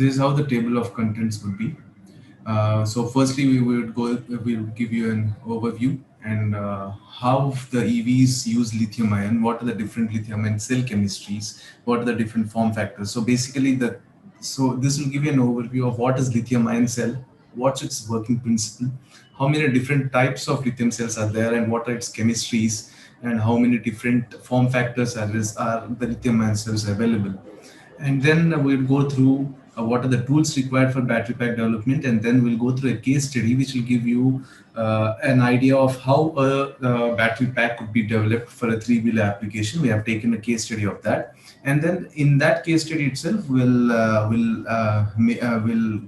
this is how the table of contents would be. So firstly, we would give you an overview and how the EVs use lithium ion, what are the different lithium ion cell chemistries, what are the different form factors. So basically so this will give you an overview of what is lithium ion cell, what's its working principle, how many different types of lithium cells are there and what are its chemistries, and how many different form factors are the lithium ion cells available. And then we'll go through what are the tools required for battery pack development, and then we'll go through a case study which will give you an idea of how a battery pack could be developed for a three-wheeler application. We have taken a case study of that, and then in that case study itself we'll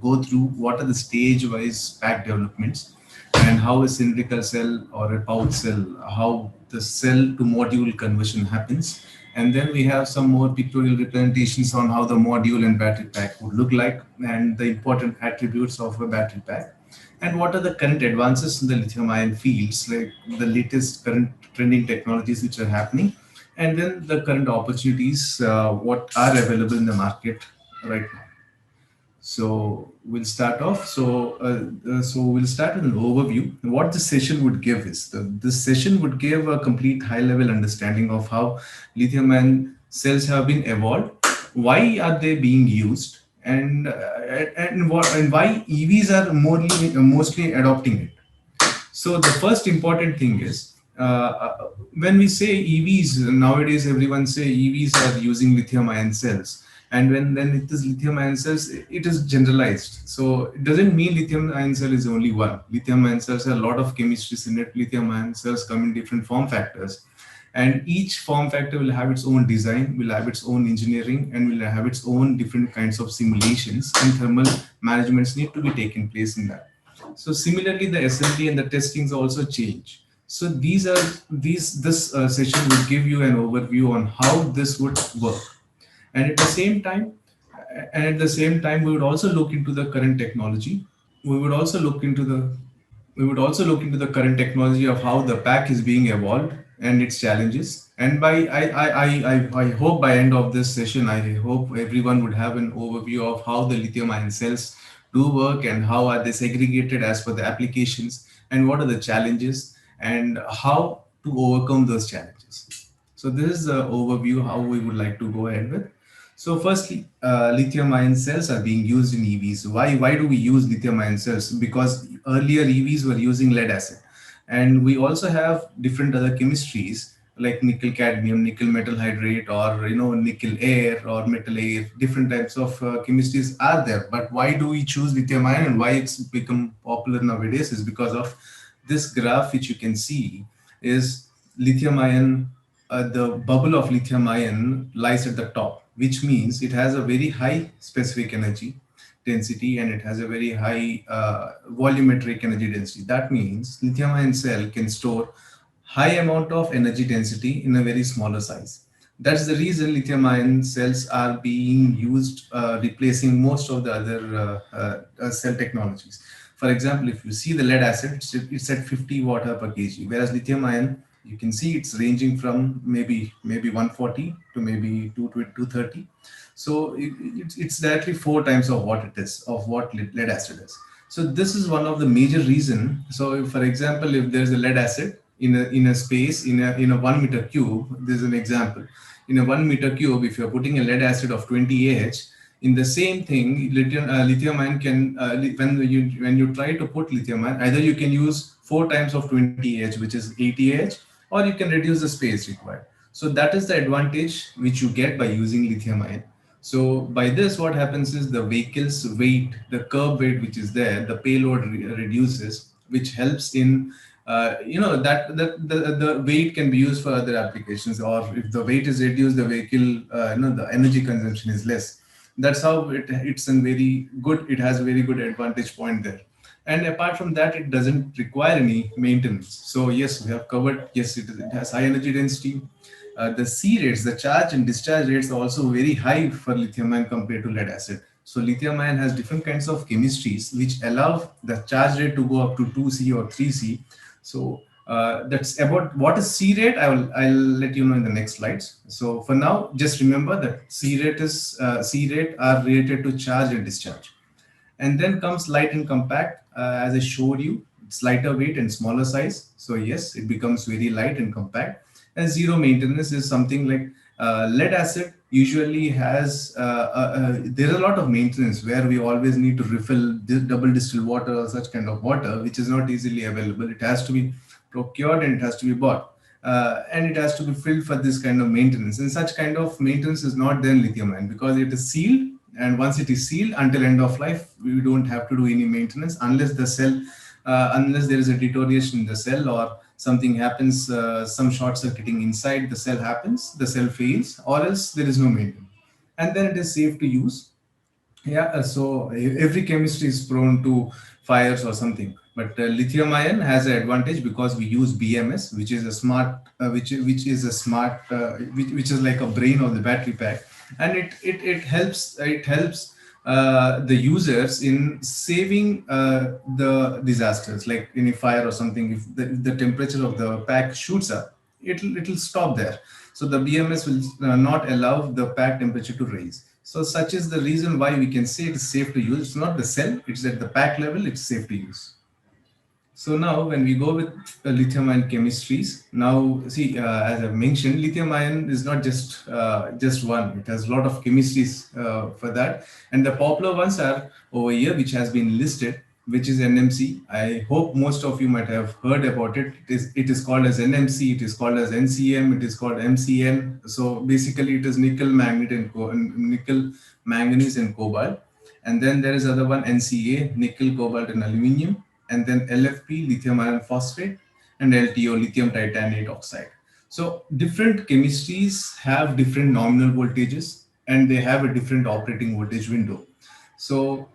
go through what are the stage-wise pack developments, and how a cylindrical cell or a pouch cell, how the cell to module conversion happens. And then we have some more pictorial representations on how the module and battery pack would look like, and the important attributes of a battery pack, and what are the current advances in the lithium ion fields, like the latest current trending technologies which are happening, and then the current opportunities, what are available in the market right now. So we'll start off. So we'll start with an overview. What this session would give is this session would give a complete high-level understanding of how lithium-ion cells have been evolved, why are they being used, and why EVs are mostly adopting it. So the first important thing is when we say EVs nowadays, everyone say EVs are using lithium ion cells, and when then it is lithium ion cells, it is generalized. So it doesn't mean lithium ion cell is only one. Lithium ion cells have a lot of chemistries in it. Lithium ion cells come in different form factors, and each form factor will have its own design, will have its own engineering, and will have its own different kinds of simulations, and thermal managements need to be taken place in that. So similarly, the assembly and the testings also change. So this session will give you an overview on how this would work, and at the same time, we would also look into the current technology. We would also look into the current technology of how the pack is being evolved and its challenges. And I hope by end of this session, I hope everyone would have an overview of how the lithium ion cells do work, and how are they segregated as per the applications, and what are the challenges, and how to overcome those challenges. So this is the overview how we would like to go ahead with. So firstly, lithium-ion cells are being used in EVs. Why do we use lithium-ion cells? Because earlier EVs were using lead acid, and we also have different other chemistries like nickel cadmium, nickel metal hydrate, or nickel air or metal air. Different types of chemistries are there. But why do we choose lithium-ion, and why it's become popular nowadays is because of this graph which you can see is lithium ion. The bubble of lithium ion lies at the top, which means it has a very high specific energy density, and it has a very high volumetric energy density. That means lithium ion cell can store high amount of energy density in a very smaller size. That's the reason lithium ion cells are being used, replacing most of the other cell technologies. For example, if you see the lead acid, it's at 50 watt per kg, whereas lithium ion, you can see it's ranging from maybe 140 to maybe 230. So it's directly 4 times of what it is, of what lead acid is. So this is one of the major reason. So if, for example, if there's a lead acid in a space in a 1 meter cube, there's an example. In a 1 meter cube, if you're putting a lead acid of 20 Ah, in the same thing, lithium ion can, when you try to put lithium ion, either you can use 4 times of 20 Ah, which is 80 Ah, or you can reduce the space required. So that is the advantage which you get by using lithium ion. So by this, what happens is the vehicle's weight, the curb weight which is there, the payload reduces, which helps in the weight can be used for other applications, or if the weight is reduced, the vehicle, the energy consumption is less. That's how it's a very good, it has a very good advantage point there. And apart from that, it doesn't require any maintenance. So yes, we have covered, yes, it has high energy density. The C rates, the charge and discharge rates are also very high for lithium ion compared to lead acid. So lithium ion has different kinds of chemistries which allow the charge rate to go up to 2C or 3C. So That's about what is C rate. I'll let you know in the next slides. So for now, just remember that C rate are related to charge and discharge. And then comes light and compact. As I showed you, it's lighter weight and smaller size. So yes, it becomes very light and compact. And zero maintenance is something like lead acid usually has, there are a lot of maintenance where we always need to refill double distilled water or such kind of water, which is not easily available. It has to be procured and it has to be bought. And it has to be filled for this kind of maintenance. And such kind of maintenance is not there in lithium ion because it is sealed, and once it is sealed until end of life, we don't have to do any maintenance unless the cell, unless there is a deterioration in the cell or something happens, some short circuiting inside the cell happens, the cell fails, or else there is no maintenance, and then it is safe to use. Yeah, so every chemistry is prone to fires or something, but lithium ion has an advantage because we use BMS, which is a smart, which is a smart, which is like a brain of the battery pack, and it helps the users in saving the disasters, like any fire or something. If the temperature of the pack shoots up, it'll stop there. So the BMS will not allow the pack temperature to raise. So such is the reason why we can say it is safe to use. It's not the cell, it's at the pack level, it's safe to use. So now when we go with lithium ion chemistries, now see, as I've mentioned, lithium ion is not just one. It has a lot of chemistries for that. And the popular ones are over here, which has been listed, which is NMC. I hope most of you might have heard about it. It is called as NMC, it is called as NCM, it is called MCN. So basically it is nickel, nickel, manganese and cobalt. And then there is other one, NCA, nickel, cobalt and aluminum, and then LFP, lithium iron phosphate, and LTO, lithium titanate oxide. So different chemistries have different nominal voltages and they have a different operating voltage window. So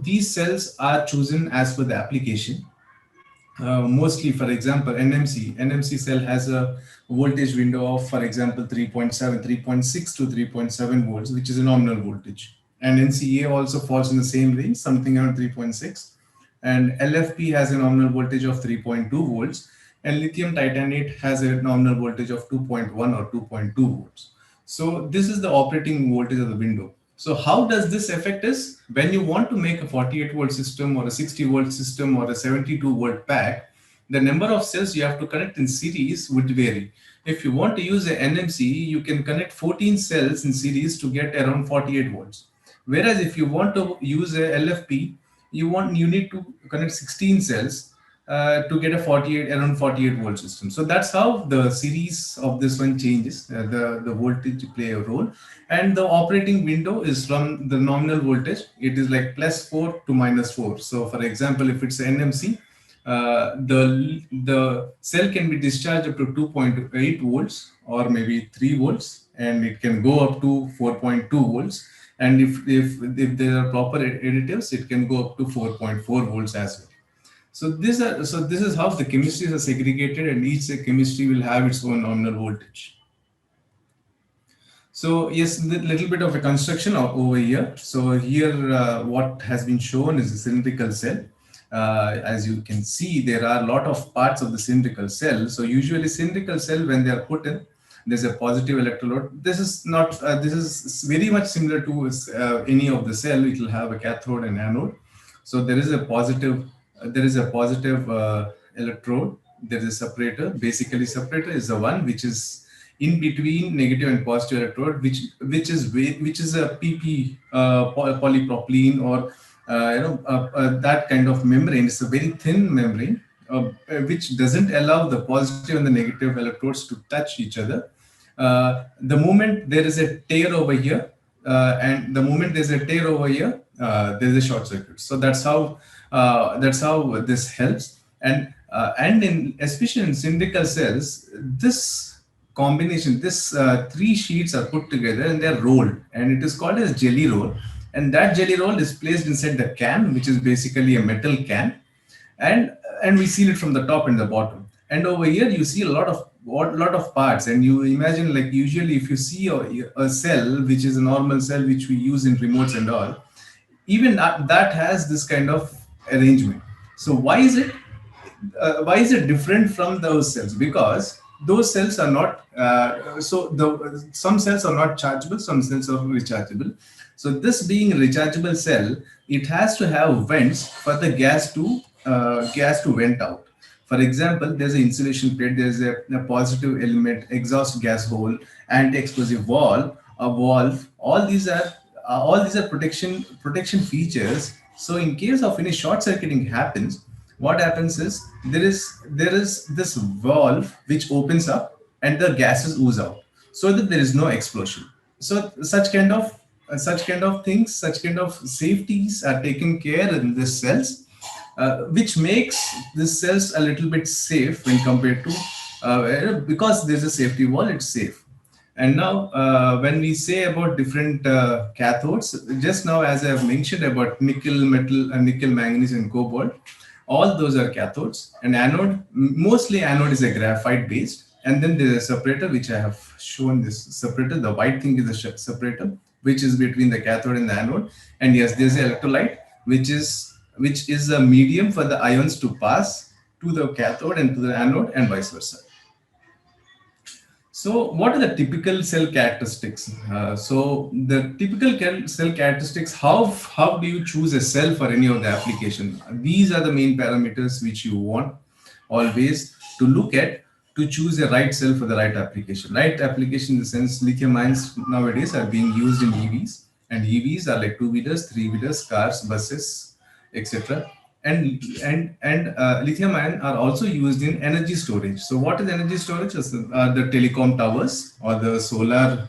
these cells are chosen as per the application. Mostly, for example, NMC cell has a voltage window of, for example, 3.7, 3.6 to 3.7 volts, which is a nominal voltage. And NCA also falls in the same range, something around 3.6. And LFP has a nominal voltage of 3.2 volts. And lithium titanate has a nominal voltage of 2.1 or 2.2 volts. So this is the operating voltage of the window. So how does this affect us? When you want to make a 48 volt system or a 60 volt system or a 72 volt pack, the number of cells you have to connect in series would vary. If you want to use an NMC, you can connect 14 cells in series to get around 48 volts. Whereas if you want to use a LFP, you need to connect 16 cells to get a 48 around 48 volt system. So that's how the series of this one changes. The voltage play a role, and the operating window is from the nominal voltage. It is like +4 to -4. So for example, if it's NMC, the cell can be discharged up to 2.8 volts or maybe 3 volts, and it can go up to 4.2 volts. And if there are proper additives, it can go up to 4.4 volts as well. So this is how the chemistries are segregated, and each chemistry will have its own nominal voltage. So yes, a little bit of a construction over here. So here what has been shown is a cylindrical cell. As you can see, there are a lot of parts of the cylindrical cell. So usually cylindrical cell, when they are put in, there's a positive electrode. This is not, this is very much similar to any of the cell. It will have a cathode and anode. So there is a positive electrode. There is a separator. Basically, separator is the one which is in between negative and positive electrode, which is a PP polypropylene or that kind of membrane. It's a very thin membrane which doesn't allow the positive and the negative electrodes to touch each other. The moment there is a tear over here, and the moment there's a tear over here, there's a short circuit. So that's how this helps. And especially in cylindrical cells, this combination, three sheets are put together and they're rolled, and it is called as jelly roll. And that jelly roll is placed inside the can, which is basically a metal can, and we seal it from the top and the bottom. And over here you see a lot of parts, and you imagine, like, usually if you see a cell which is a normal cell which we use in remotes and all, even that has this kind of arrangement. So why is it? why is it different from those cells? Because those cells are not some cells are not chargeable, some cells are rechargeable. So this being a rechargeable cell, it has to have vents for the gas to vent out. For example, there's an insulation plate, there's a positive element, exhaust gas hole, anti-explosive valve. All these are protection features. So in case of any short circuiting happens, what happens is there is this valve which opens up and the gases ooze out, so that there is no explosion. So such kind of things, such kind of safeties are taken care in the cells, which makes the cells a little bit safe when compared to because there's a safety wall, it's safe. And now, when we say about different cathodes, just now, as I have mentioned about nickel, metal, nickel, manganese, and cobalt, all those are cathodes. And anode, mostly anode is a graphite based. And then there's a separator, which I have shown this separator. The white thing is the separator, which is between the cathode and the anode. And yes, there's an electrolyte, which is a medium for the ions to pass to the cathode and to the anode, and vice versa. So, what are the typical cell characteristics? So, the typical cell characteristics, how do you choose a cell for any of the application? These are the main parameters which you want always to look at to choose a right cell for the right application. Right application in the sense, lithium ions nowadays are being used in EVs, and EVs are like two-wheelers, three-wheelers, cars, buses, etc. And lithium ion are also used in energy storage. So what is energy storage? The telecom towers, or the solar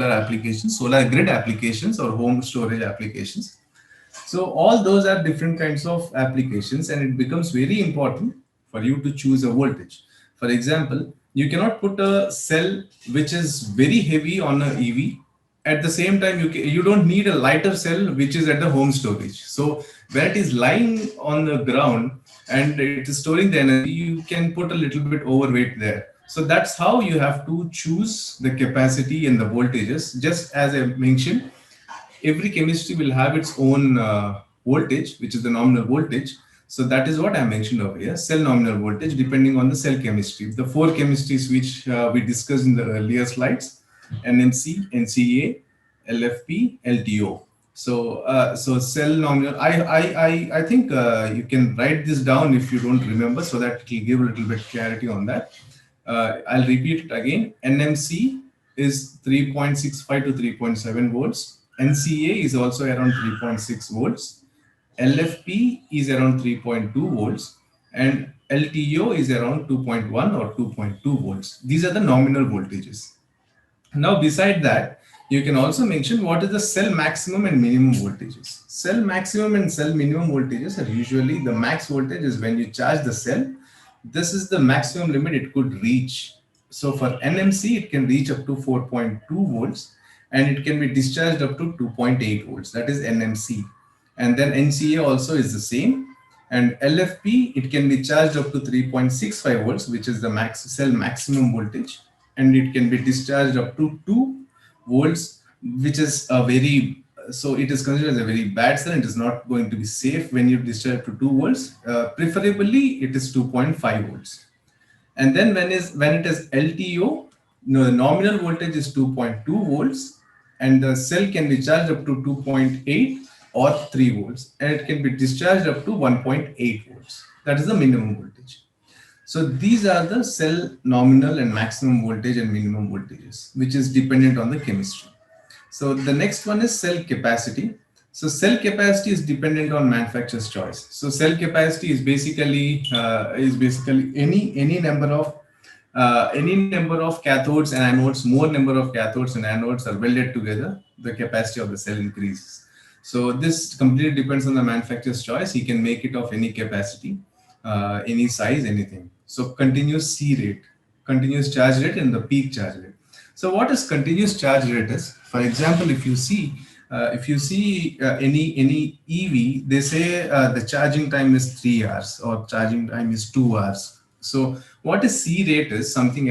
applications, solar grid applications, or home storage applications. So all those are different kinds of applications, and it becomes very important for you to choose a voltage. For example, you cannot put a cell which is very heavy on a EV. At the same time, you don't need a lighter cell which is at the home storage. So when it is lying on the ground and it is storing the energy, you can put a little bit overweight there. So that's how you have to choose the capacity and the voltages. Just as I mentioned, every chemistry will have its own voltage, which is the nominal voltage. So that is what I mentioned over here, cell nominal voltage, depending on the cell chemistry. The four chemistries which we discussed in the earlier slides: NMC, NCA, LFP, LTO. So cell nominal. I think you can write this down if you don't remember, so that it will give a little bit clarity on that. I'll repeat it again. NMC is 3.65 to 3.7 volts. NCA is also around 3.6 volts. LFP is around 3.2 volts, and LTO is around 2.1 or 2.2 volts. These are the nominal voltages. Now, beside that, you can also mention what is the cell maximum and minimum voltages. Cell maximum and cell minimum voltages are usually, the max voltage is when you charge the cell. This is the maximum limit it could reach. So for NMC, it can reach up to 4.2 volts, and it can be discharged up to 2.8 volts. That is NMC. And then NCA also is the same. And LFP, it can be charged up to 3.65 volts, which is the cell maximum voltage. And it can be discharged up to 2 volts, which is so it is considered as a very bad cell. It is not going to be safe when you discharge to 2 volts. Preferably, it is 2.5 volts. And then when it is LTO, the nominal voltage is 2.2 volts, and the cell can be charged up to 2.8 or 3 volts, and it can be discharged up to 1.8 volts. That is the minimum voltage. So these are the cell nominal and maximum voltage and minimum voltages, which is dependent on the chemistry. So the next one is cell capacity. So cell capacity is dependent on manufacturer's choice. So cell capacity is basically any number of cathodes and anodes. More number of cathodes and anodes are welded together, the capacity of the cell increases. So this completely depends on the manufacturer's choice. He can make it of any capacity, any size, anything. So continuous C rate, continuous charge rate, and the peak charge rate. So what is continuous charge rate is? For example, if you see any EV, they say the charging time is 3 hours or charging time is 2 hours. So what is C rate is something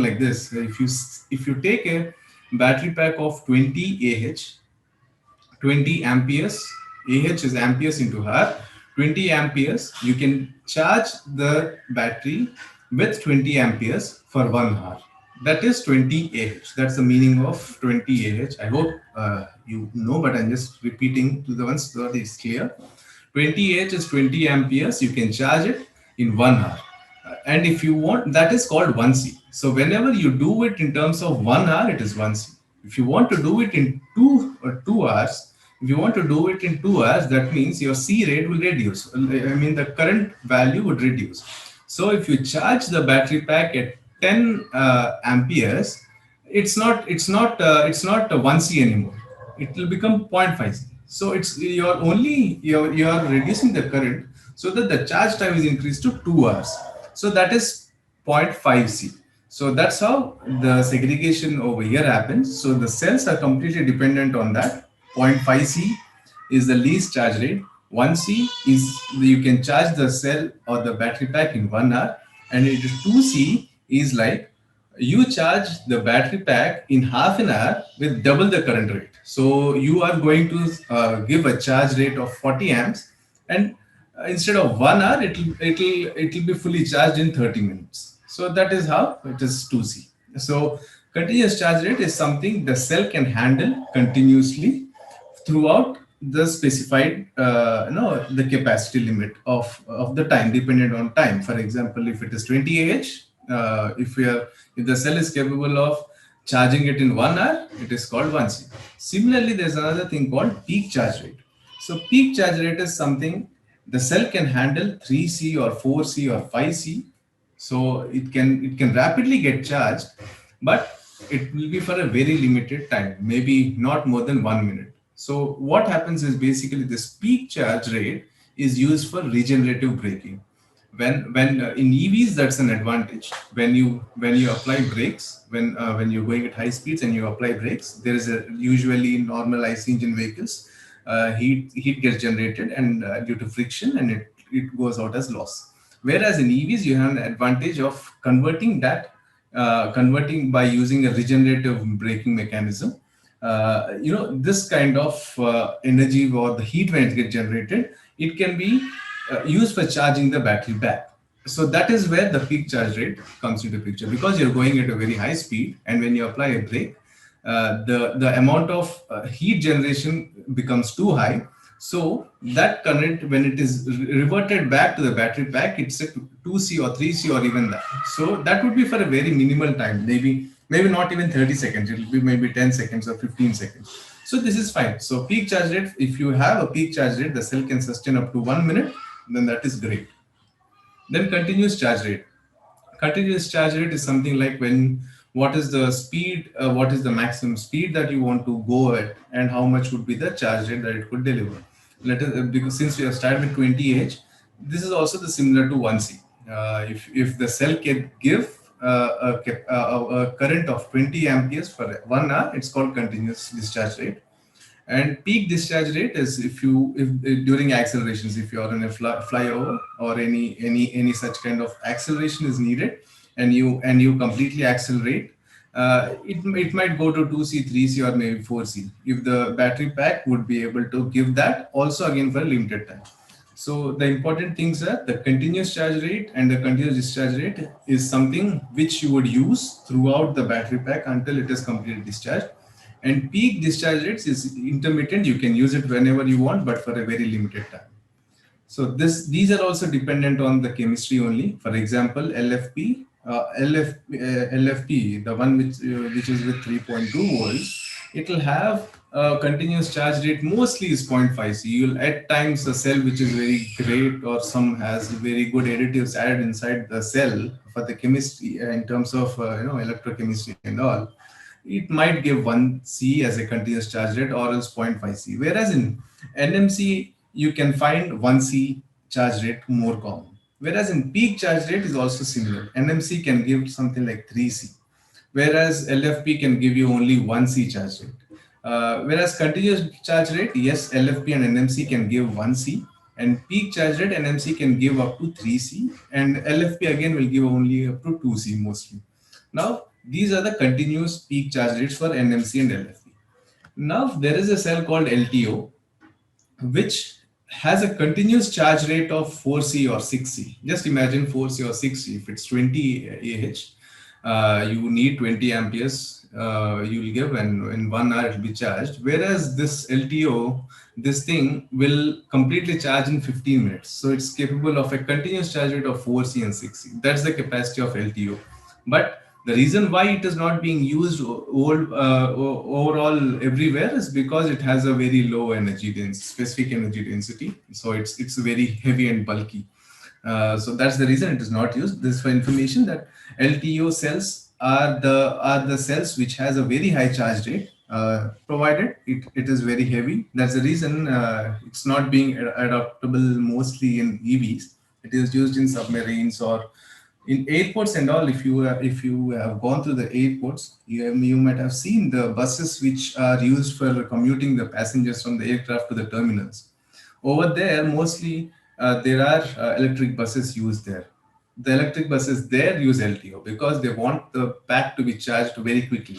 like this. If you take a battery pack of 20 Ah, 20 amperes, Ah is amperes into hour, 20 amperes, you can charge the battery with 20 amperes for 1 hour. That is 20 Ah. That's the meaning of 20 Ah. I hope you know, but I'm just repeating to the ones so that it's clear. 20 Ah is 20 amperes. You can charge it in 1 hour. And if you want, that is called 1C. So whenever you do it in terms of 1 hour, it is 1C. If you want to do it in 2 hours, if you want to do it in 2 hours, that means your C rate will reduce. I mean, the current value would reduce. So if you charge the battery pack at 10 amperes, it's not a 1C anymore. It will become 0.5C. So it's you're reducing the current so that the charge time is increased to 2 hours. So that is 0.5C. So that's how the segregation over here happens. So the cells are completely dependent on that. 0.5C is the least charge rate. 1C is you can charge the cell or the battery pack in 1 hour, and 2C is like you charge the battery pack in half an hour with double the current rate. So you are going to give a charge rate of 40 amps, and instead of 1 hour, it'll be fully charged in 30 minutes. So that is how it is 2C. So continuous charge rate is something the cell can handle continuously throughout the specified the capacity limit of the time dependent on time. For example, if it is 20 Ah, if the cell is capable of charging it in 1 hour, it is called 1C. Similarly, there's another thing called peak charge rate. So peak charge rate is something the cell can handle 3C or 4C or 5C. So it can rapidly get charged, but it will be for a very limited time, maybe not more than 1 minute. So what happens is basically this peak charge rate is used for regenerative braking. When in EVs, that's an advantage. When you apply brakes, when you're going at high speeds and you apply brakes, there is a usually in normal IC engine vehicles, heat gets generated and due to friction, and it goes out as loss. Whereas in EVs, you have an advantage of converting by using a regenerative braking mechanism. This kind of energy or the heat when it gets generated, it can be used for charging the battery back. So that is where the peak charge rate comes into picture, because you're going at a very high speed, and when you apply a brake, the amount of heat generation becomes too high. So that current, when it is reverted back to the battery pack, it's at 2C or 3C or even that. So that would be for a very minimal time, maybe not even 30 seconds. It will be maybe 10 seconds or 15 seconds. So this is fine. So peak charge rate, if you have a peak charge rate, the cell can sustain up to 1 minute, then that is great. Then continuous charge rate. Continuous charge rate is something like when what is the speed, what is the maximum speed that you want to go at, and how much would be the charge rate that it could deliver. Let us, because since we have started with 20 H, this is also the similar to 1C. If the cell can give a current of 20 amperes for 1 hour, it's called continuous discharge rate. And peak discharge rate is if during accelerations, if you are in a flyover or any such kind of acceleration is needed, and you completely accelerate, it might go to 2C, 3C, or maybe 4C, if the battery pack would be able to give that also, again for a limited time. So the important things are the continuous charge rate and the continuous discharge rate is something which you would use throughout the battery pack until it is completely discharged. And peak discharge rates is intermittent. You can use it whenever you want, but for a very limited time. So these are also dependent on the chemistry only. For example, LFP, the one which is with 3.2 volts, it will have a continuous charge rate mostly is 0.5C. You'll at times a cell which is very great or some has very good additives added inside the cell for the chemistry in terms of electrochemistry and all, it might give 1C as a continuous charge rate or else 0.5C. Whereas in NMC, you can find 1C charge rate more common. Whereas in peak charge rate is also similar. NMC can give something like 3C, whereas LFP can give you only 1C charge rate. Whereas continuous charge rate, yes, LFP and NMC can give 1C, and peak charge rate NMC can give up to 3C, and LFP again will give only up to 2C mostly. Now, these are the continuous peak charge rates for NMC and LFP. Now, there is a cell called LTO, which has a continuous charge rate of 4C or 6C. Just imagine 4C or 6C. If it's 20 Ah, you need 20 amperes you will give, and in 1 hour it will be charged. Whereas this LTO, this thing will completely charge in 15 minutes. So it's capable of a continuous charge rate of 4C and 6C. That's the capacity of LTO. But the reason why it is not being used overall everywhere is because it has a very low energy density, specific energy density. So it's very heavy and bulky. So that's the reason it is not used. This for information that LTO cells are the cells which has a very high charge rate, provided it is very heavy. That's the reason it's not being adoptable mostly in EVs. It is used in submarines or in airports and all. If you have gone through the airports, you might have seen the buses which are used for commuting the passengers from the aircraft to the terminals. Over there, mostly there are electric buses used there. The electric buses there use LTO because they want the pack to be charged very quickly,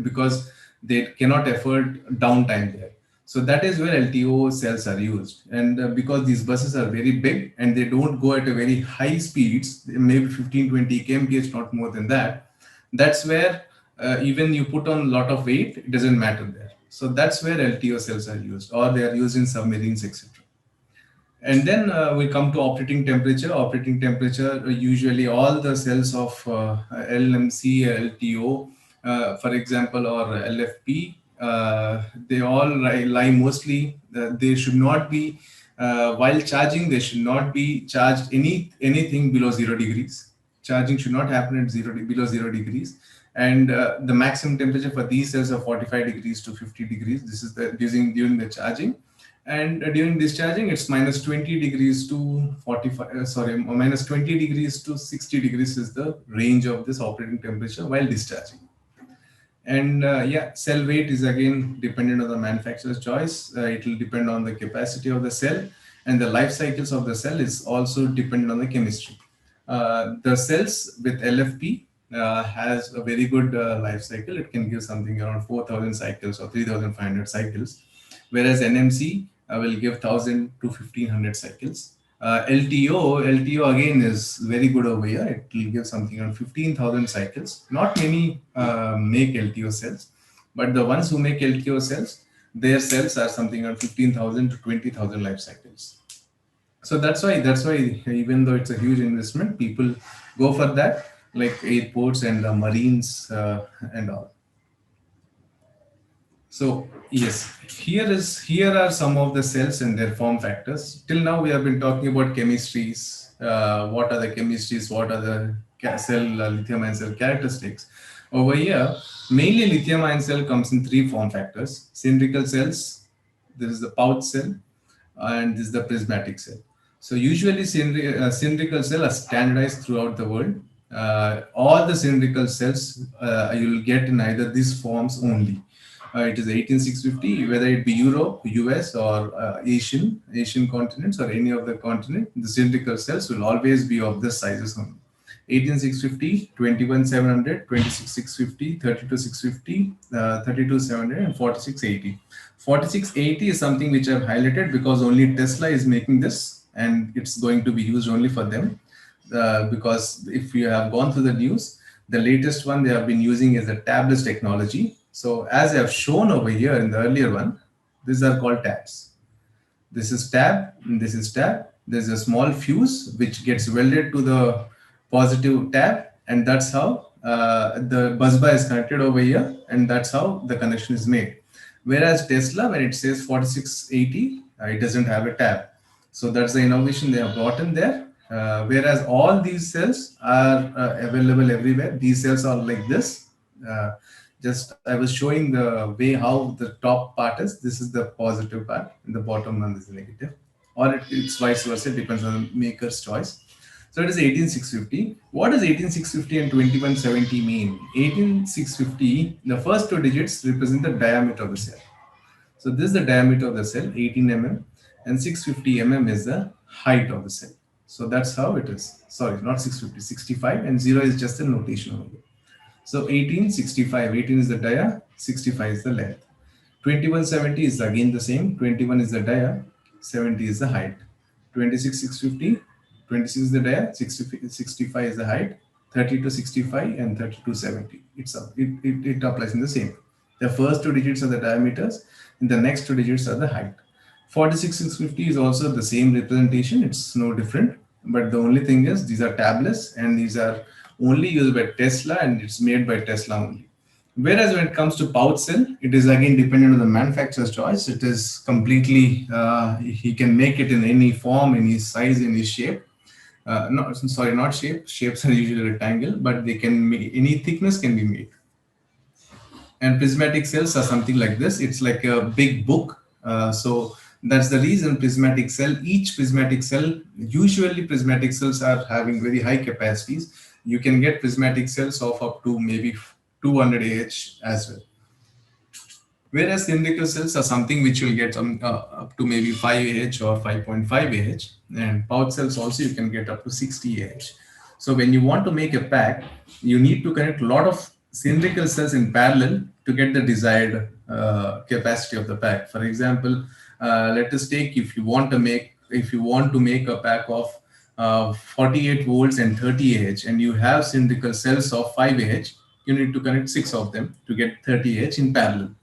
because they cannot afford downtime there. So that is where LTO cells are used. And because these buses are very big and they don't go at a very high speeds, maybe 15, 20 kmph, not more than that, that's where even you put on a lot of weight, it doesn't matter there. So that's where LTO cells are used, or they are used in submarines, etc. And then we come to operating temperature. Operating temperature, usually all the cells of LMC, LTO, for example, or LFP, they all lie mostly, they should not be, while charging, they should not be charged anything below 0 degrees. Charging should not happen at below 0 degrees. And the maximum temperature for these cells are 45 degrees to 50 degrees. This is the during the charging. And during discharging, it's minus 20 degrees to 45, minus 20 degrees to 60 degrees is the range of this operating temperature while discharging. And yeah, cell weight is again dependent on the manufacturer's choice. It will depend on the capacity of the cell, and the life cycles of the cell is also dependent on the chemistry. The cells with LFP has a very good life cycle. It can give something around 4,000 cycles or 3,500 cycles, whereas NMC will give 1,000 to 1,500 cycles. LTO again is very good over here. It will give something around 15,000 cycles. Not many make LTO cells, but the ones who make LTO cells, their cells are something around 15,000 to 20,000 life cycles. So that's why even though it's a huge investment, people go for that, like airports and marines and all. So yes, here are some of the cells and their form factors. Till now we have been talking about chemistries. What are the chemistries? What are the lithium ion cell characteristics? Over here, mainly lithium ion cell comes in three form factors: cylindrical cells, there is the pouch cell, and this is the prismatic cell. So usually cylindrical cells are standardized throughout the world. All the cylindrical cells you will get in either these forms only. It is 18650, whether it be Europe, US, or Asian continents, or any of the continent, the cylindrical cells will always be of this sizes only. 18650, 21700, 26650, 32650, 32700, and 4680. 4680 is something which I've highlighted because only Tesla is making this, and it's going to be used only for them. Because if you have gone through the news, the latest one they have been using is the tabless technology. So as I have shown over here in the earlier one, these are called tabs. This is tab, and this is tab. There's a small fuse which gets welded to the positive tab, and that's how the bus bar is connected over here, and that's how the connection is made. Whereas Tesla, when it says 4680, it doesn't have a tab. So that's the innovation they have brought in there. Whereas all these cells are available everywhere. These cells are like this. Just I was showing the way how the top part is. This is the positive part, and the bottom one is the negative, or it's vice versa. It depends on the maker's choice. So it is 18650. What does 18650 and 2170 mean? 18650, the first two digits represent the diameter of the cell. So this is the diameter of the cell, 18 mm, and 650 mm is the height of the cell. So that's how it is. Sorry, not 650, 65, and 0 is just a notation over here. So 1865, 18 is the dia, 65 is the length. 2170 is again the same, 21 is the dia, 70 is the height. 26 650, 26 is the dia, 65 is the height, 30 to 65 and 30 to 70. It applies in the same. The first two digits are the diameters and the next two digits are the height. 46 650 is also the same representation, it's no different. But the only thing is these are tablets and these are only used by Tesla and it's made by Tesla only. Whereas when it comes to pouch cell, it is again dependent on the manufacturer's choice. It is completely, he can make it in any form, any size, any shape. Not sorry, not shape. Shapes are usually rectangle, but they can make any thickness can be made. And prismatic cells are something like this. It's like a big book. So that's the reason prismatic cell. Each prismatic cell, usually prismatic cells are having very high capacities. You can get prismatic cells of up to maybe 200 Ah as well. Whereas cylindrical cells are something which will get up to maybe 5 Ah or 5.5 Ah, and pouch cells also you can get up to 60 Ah. So when you want to make a pack, you need to connect a lot of cylindrical cells in parallel to get the desired capacity of the pack. For example, let us take if you want to make a pack of 48 volts and 30 Ah, and you have cylindrical cells of 5 Ah, you need to connect six of them to get 30 Ah in parallel.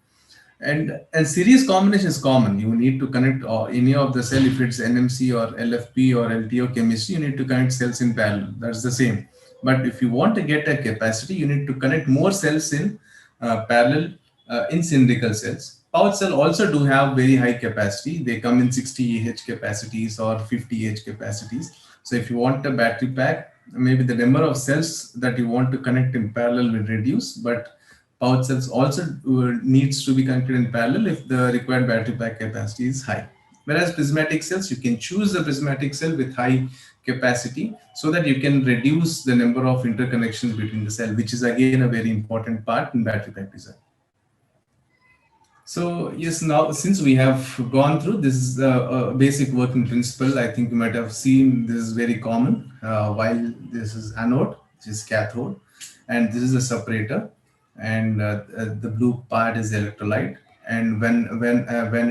And series combination is common. You need to connect any of the cell. If it's NMC or LFP or LTO chemistry, you need to connect cells in parallel. That's the same. But if you want to get a capacity, you need to connect more cells in parallel in cylindrical cells. Pouch cell also do have very high capacity. They come in 60 Ah capacities or 50 Ah capacities. So if you want a battery pack, maybe the number of cells that you want to connect in parallel will reduce, but pouch cells also needs to be connected in parallel if the required battery pack capacity is high. Whereas prismatic cells, you can choose the prismatic cell with high capacity so that you can reduce the number of interconnections between the cell, which is again a very important part in battery pack design. So yes, now since we have gone through this is a basic working principle, I think you might have seen this is very common. While this is anode, which is cathode, and this is a separator, and the blue part is electrolyte. And when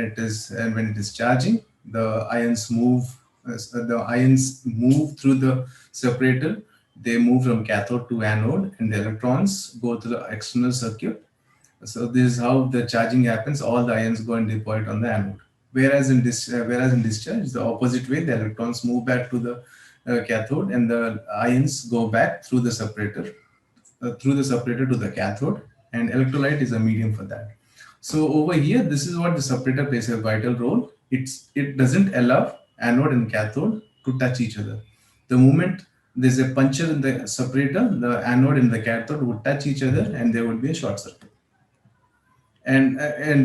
it is charging, the ions move. The ions move through the separator. They move from cathode to anode, and the electrons go to the external circuit. So this is how the charging happens. All the ions go and deploy on the anode. Whereas in discharge, the opposite way, the electrons move back to the cathode, and the ions go back through the separator to the cathode, and electrolyte is a medium for that. So over here, this is what the separator plays a vital role. It doesn't allow anode and cathode to touch each other. The moment there's a puncture in the separator, the anode and the cathode would touch each other, and there would be a short circuit. And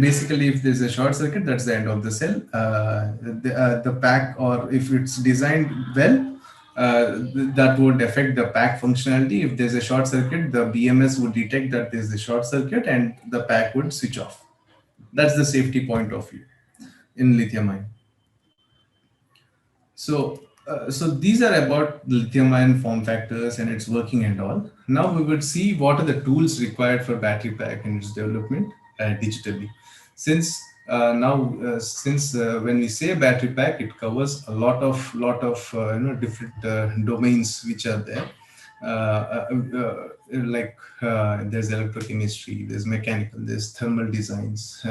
basically, if there's a short circuit, that's the end of the cell. The pack, or if it's designed well, that would affect the pack functionality. If there's a short circuit, the BMS would detect that there's a short circuit and the pack would switch off. That's the safety point of view in lithium ion. So these are about lithium ion form factors and its working and all. Now we would see what are the tools required for battery pack and its development digitally. Since when we say battery pack, it covers a lot of different domains which are there. There's electrochemistry, there's mechanical, there's thermal designs.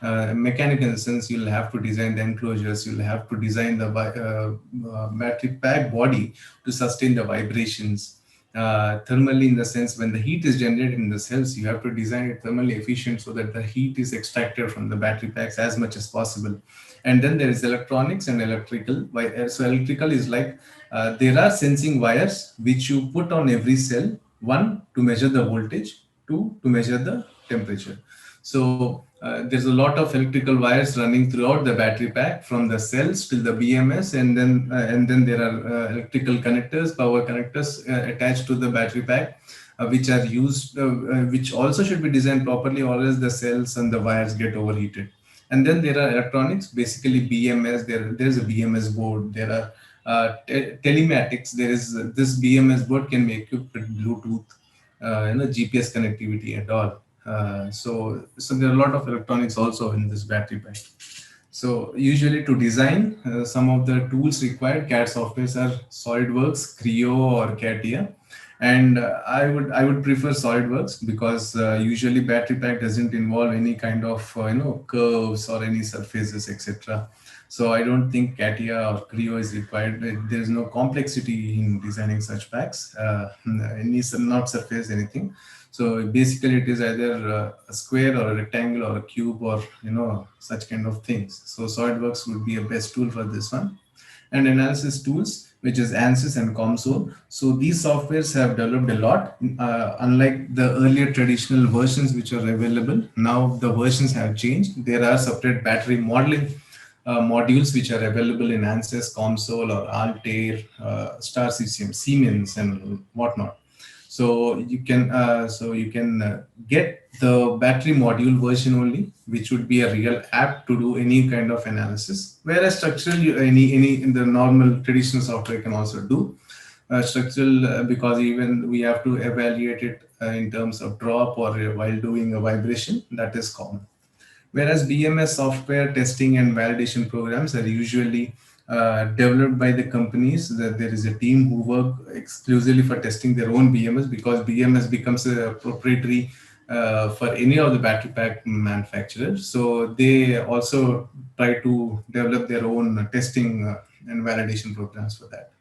Mechanical in the sense you'll have to design the enclosures, you'll have to design the battery pack body to sustain the vibrations. Thermally, in the sense when the heat is generated in the cells, you have to design it thermally efficient so that the heat is extracted from the battery packs as much as possible. And then there is electronics and electrical. So electrical is like there are sensing wires which you put on every cell. One, to measure the voltage. Two, to measure the temperature. So there's a lot of electrical wires running throughout the battery pack from the cells till the BMS, and then there are electrical connectors, power connectors attached to the battery pack, which are used, which also should be designed properly, or else the cells and the wires get overheated. And then there are electronics, basically BMS. There's a BMS board. There are telematics. There is this BMS board can be equipped with Bluetooth, GPS connectivity and all. So there are a lot of electronics also in this battery pack. So usually to design some of the tools required, CAD softwares are SolidWorks, Creo, or CATIA. And I would prefer SolidWorks because usually battery pack doesn't involve any kind of curves or any surfaces, etc. So I don't think CATIA or Creo is required. There is no complexity in designing such packs. It needs to not surface anything. So basically, it is either a square or a rectangle or a cube or such kind of things. So SolidWorks would be a best tool for this one. And analysis tools, which is ANSYS and COMSOL. So these softwares have developed a lot. Unlike the earlier traditional versions which are available, now the versions have changed. There are separate battery modeling modules which are available in ANSYS, COMSOL, or Altair, Star CCM, Siemens, and whatnot. So you can get the battery module version only, which would be a real app to do any kind of analysis. Whereas structural, any in the normal traditional software can also do structural, because even we have to evaluate it in terms of drop or while doing a vibration. That is common. Whereas BMS software testing and validation programs are usually developed by the companies. That there is a team who work exclusively for testing their own BMS, because BMS becomes a proprietary for any of the battery pack manufacturers. So they also try to develop their own testing and validation programs for that.